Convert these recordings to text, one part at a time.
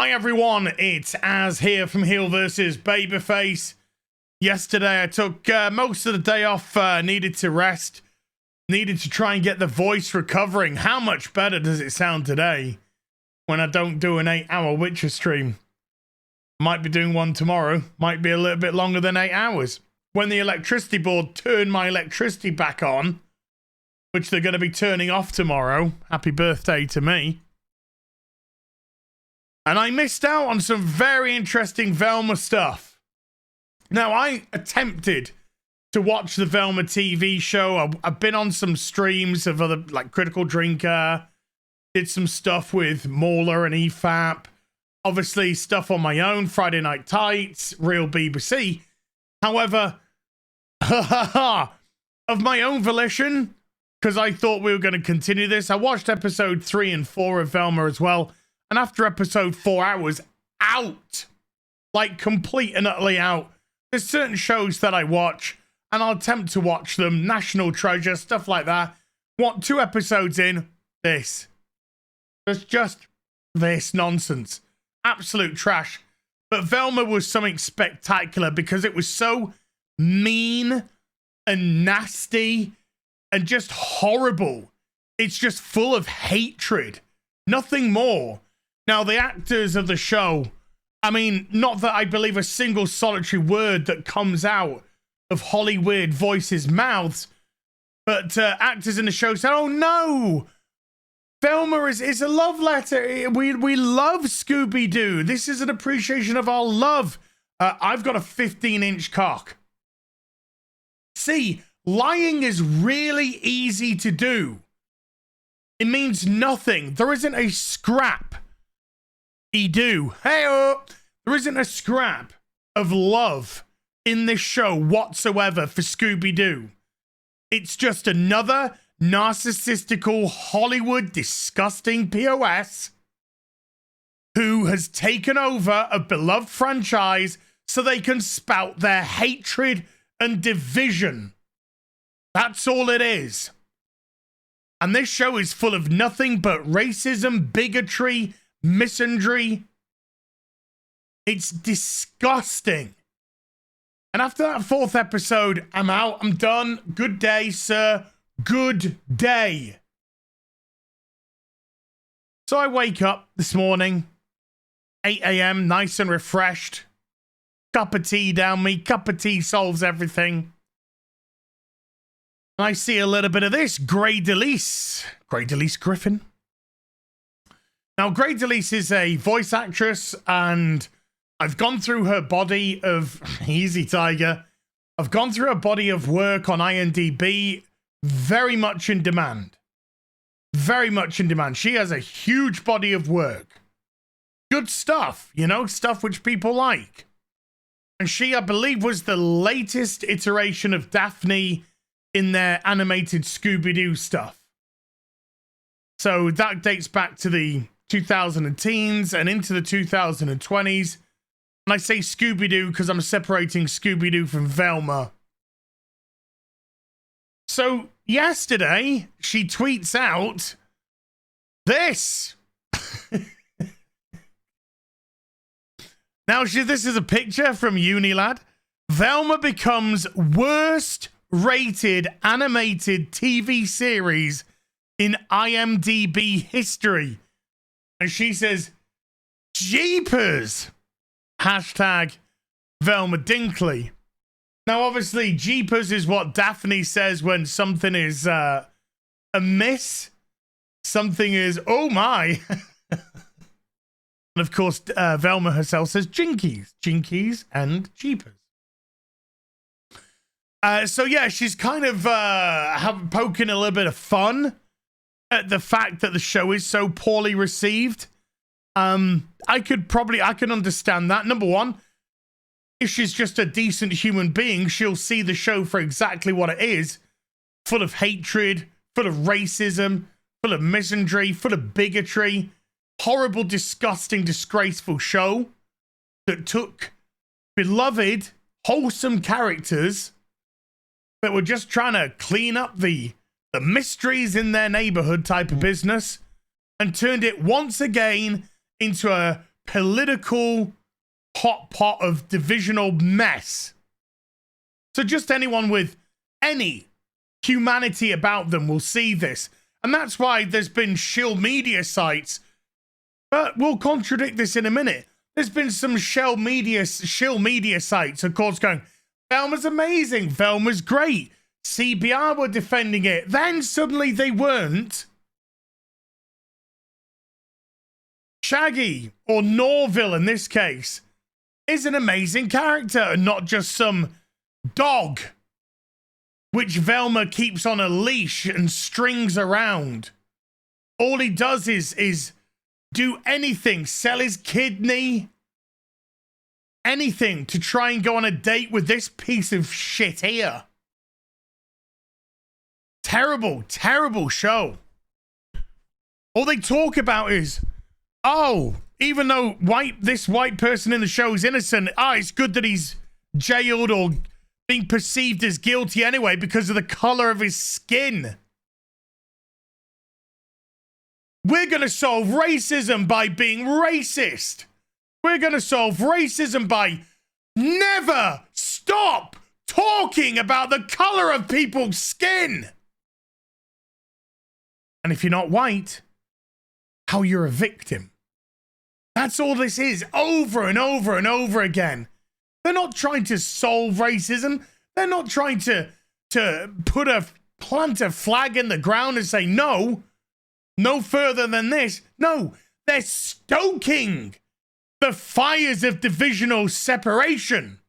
Hi everyone, it's Az here from HeelvsBabyface. Yesterday I took most of the day off, needed to rest, needed to try and get the voice recovering. How much better does it sound today when I don't do an 8-hour Witcher stream? Might be doing one tomorrow, might be a little bit longer than 8 hours. When the electricity board turned my electricity back on, which they're going to be turning off tomorrow, happy birthday to me. And I missed out on some very interesting Velma stuff. Now, I attempted to watch the Velma TV show. I've been on some streams of other, like Critical Drinker. Did some stuff with Mauler and EFAP. Obviously, stuff on my own, Friday Night Tights, Real BBC. However, of my own volition, because I thought we were going to continue this, I watched episode 3 and 4 of Velma as well. And after episode 4, I was out. Like, complete and utterly out. There's certain shows that I watch, and I'll attempt to watch them. National Treasure, stuff like that. What, 2 episodes in? This. It's just this nonsense. Absolute trash. But Velma was something spectacular because it was so mean and nasty and just horrible. It's just full of hatred. Nothing more. Now, the actors of the show, I mean, not that I believe a single solitary word that comes out of Hollywood voices' mouths, but actors in the show said, oh no, Velma is a love letter. We love Scooby-Doo. This is an appreciation of our love. I've got a 15-inch cock. See, lying is really easy to do. It means nothing. There isn't a scrap. Hey-oh! There isn't a scrap of love in this show whatsoever for Scooby-Doo. It's just another narcissistical Hollywood disgusting POS who has taken over a beloved franchise so they can spout their hatred and division. That's all it is. And this show is full of nothing but racism, bigotry, misandry. It's disgusting. And after that 4th episode, I'm out. I'm done. Good day, sir. Good day. So I wake up this morning, 8 a.m., nice and refreshed. Cup of tea down me. Cup of tea solves everything. And I see a little bit of this. DeLisle. DeLisle Griffin. Now, DeLisle is a voice actress, and I've gone through her body of... Easy, Tiger. I've gone through her body of work on IMDb. Very much in demand. Very much in demand. She has a huge body of work. Good stuff, you know, stuff which people like. And she, I believe, was the latest iteration of Daphne in their animated Scooby-Doo stuff. So that dates back to the 2010s and into the 2020s. And I say Scooby-Doo because I'm separating Scooby-Doo from Velma. So yesterday, she tweets out this. Now, this is a picture from Unilad. Velma becomes worst rated animated TV series in IMDb history. And she says, Jeepers! Hashtag Velma Dinkley. Now, obviously, Jeepers is what Daphne says when something is amiss. Something is, oh my. And of course, Velma herself says Jinkies. Jinkies and Jeepers. So yeah, she's kind of poking a little bit of fun at the fact that the show is so poorly received. I can understand that. Number one, if she's just a decent human being, she'll see the show for exactly what it is. Full of hatred, full of racism, full of misandry, full of bigotry. Horrible, disgusting, disgraceful show that took beloved, wholesome characters that were just trying to clean up the mysteries in their neighborhood type of business and turned it once again into a political hot pot of divisional mess. So just anyone with any humanity about them will see this. And that's why there's been shill media sites, but we'll contradict this in a minute. There's been some shill media sites, of course, going, Velma's amazing, Velma's great. CBR were defending it. Then suddenly they weren't. Shaggy, or Norville in this case, is an amazing character and not just some dog which Velma keeps on a leash and strings around. All he does is do anything, sell his kidney, anything to try and go on a date with this piece of shit here. Terrible, terrible show. All they talk about is, oh, even though this white person in the show is innocent, it's good that he's jailed or being perceived as guilty anyway because of the color of his skin. We're going to solve racism by being racist. We're going to solve racism by never stop talking about the color of people's skin. And if you're not white, how you're a victim. That's all this is, over and over and over again. They're not trying to solve racism. They're not trying to plant a flag in the ground and say, no further than this. No, they're stoking the fires of divisional separation.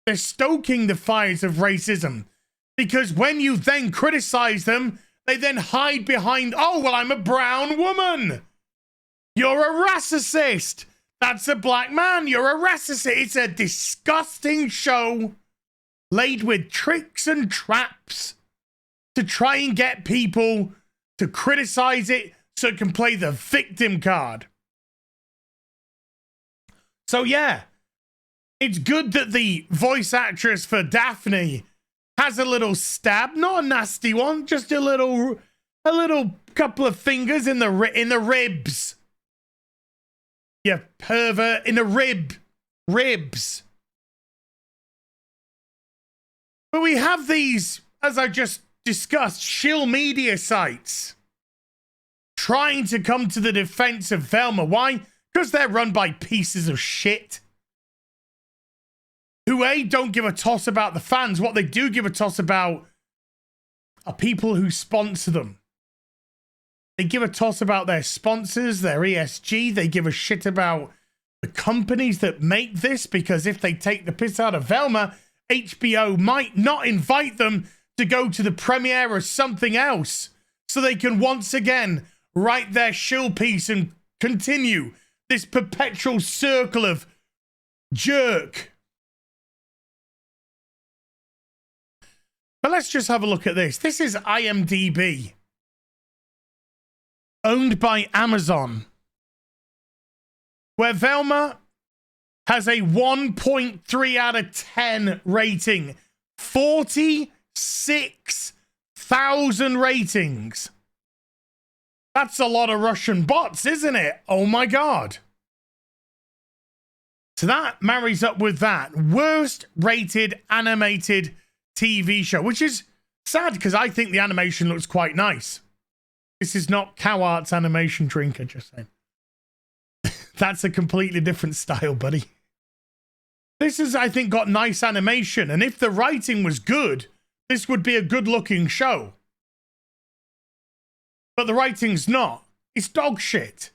They're stoking the fires of racism. Because when you then criticize them, they then hide behind, oh, well, I'm a brown woman. You're a racist. That's a black man. You're a racist. It's a disgusting show laid with tricks and traps to try and get people to criticize it so it can play the victim card. So, yeah, it's good that the voice actress for Daphne has a little stab, not a nasty one, just a little couple of fingers in the ribs. You pervert, in the ribs. But we have these, as I just discussed, shill media sites trying to come to the defense of Velma. Why? Because they're run by pieces of shit who, A, don't give a toss about the fans. What they do give a toss about are people who sponsor them. They give a toss about their sponsors, their ESG. They give a shit about the companies that make this, because if they take the piss out of Velma, HBO might not invite them to go to the premiere of something else, so they can once again write their shill piece and continue this perpetual circle of jerk. But let's just have a look at this. This is IMDb, owned by Amazon, where Velma has a 1.3 out of 10 rating. 46,000 ratings. That's a lot of Russian bots, isn't it? Oh my God. So that marries up with that. Worst rated animated TV show, which is sad because I think the animation looks quite nice. This is not Cow Arts animation drinker, just saying. That's a completely different style, buddy. This has, I think, got nice animation. And if the writing was good, this would be a good-looking show. But the writing's not. It's dog shit.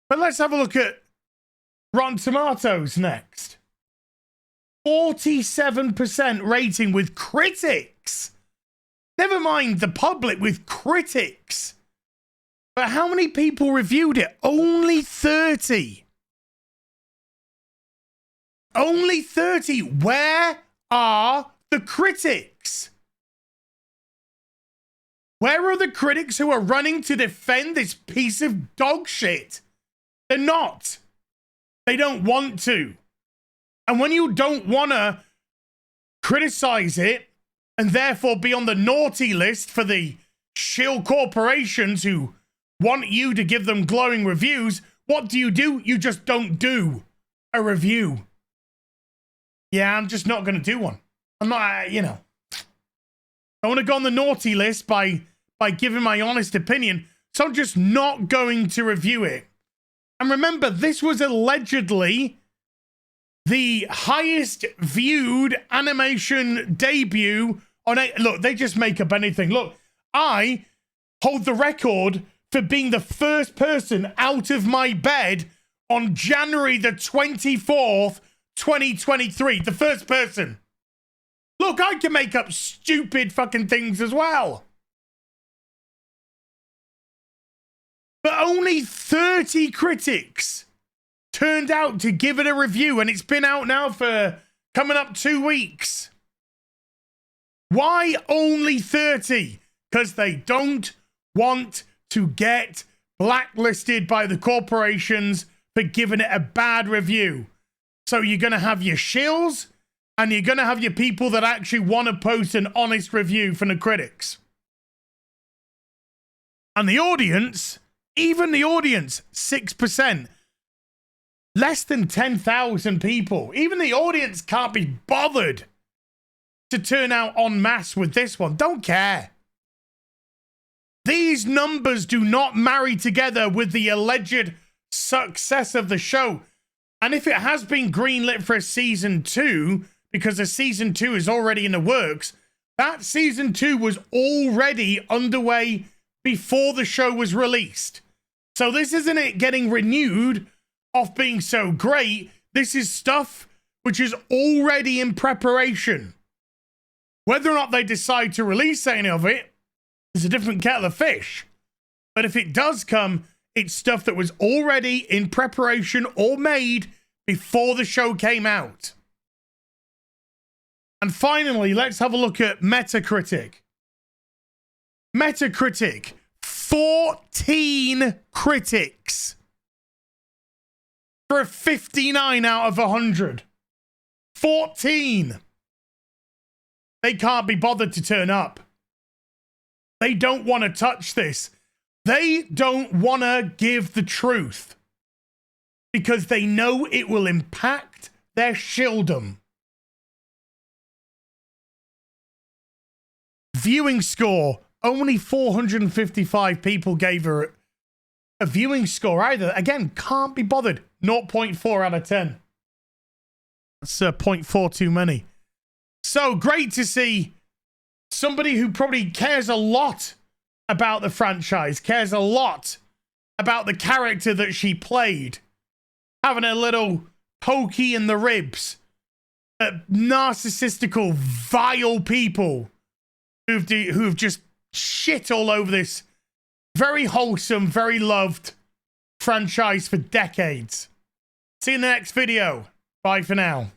But let's have a look at Rotten Tomatoes next. 47% rating with critics. Never mind the public, with critics. But how many people reviewed it? Only 30. Only 30. Where are the critics? Where are the critics who are running to defend this piece of dog shit? They're not. They don't want to. And when you don't want to criticize it and therefore be on the naughty list for the shill corporations who want you to give them glowing reviews, what do? You just don't do a review. Yeah, I'm just not going to do one. I'm not, you know. I want to go on the naughty list by giving my honest opinion, so I'm just not going to review it. And remember, this was allegedly the highest viewed animation debut on a... Look, they just make up anything. Look, I hold the record for being the first person out of my bed on January the 24th, 2023. The first person. Look, I can make up stupid fucking things as well. But only 30 critics turned out to give it a review, and it's been out now for coming up 2 weeks. Why only 30? Because they don't want to get blacklisted by the corporations for giving it a bad review. So you're going to have your shills, and you're going to have your people that actually want to post an honest review from the critics. And the audience, even the audience, 6%. Less than 10,000 people. Even the audience can't be bothered to turn out en masse with this one. Don't care. These numbers do not marry together with the alleged success of the show. And if it has been greenlit for a season 2, because a season 2 is already in the works, that season 2 was already underway before the show was released. So this isn't it getting renewed off being so great. This is stuff which is already in preparation. Whether or not they decide to release any of it is a different kettle of fish. But if it does come, it's stuff that was already in preparation or made before the show came out. And finally, let's have a look at Metacritic. Metacritic, 14 critics for a 59 out of 100. 14. They can't be bothered to turn up. They don't want to touch this. They don't want to give the truth because they know it will impact their shieldom. Viewing score, only 455 people gave her a viewing score either. Again, can't be bothered. 0.4 out of 10. That's 0.4 too many. So great to see somebody who probably cares a lot about the franchise, cares a lot about the character that she played, having a little pokey in the ribs at narcissistical, vile people who've just shit all over this very wholesome, very loved franchise for decades. See you in the next video. Bye for now.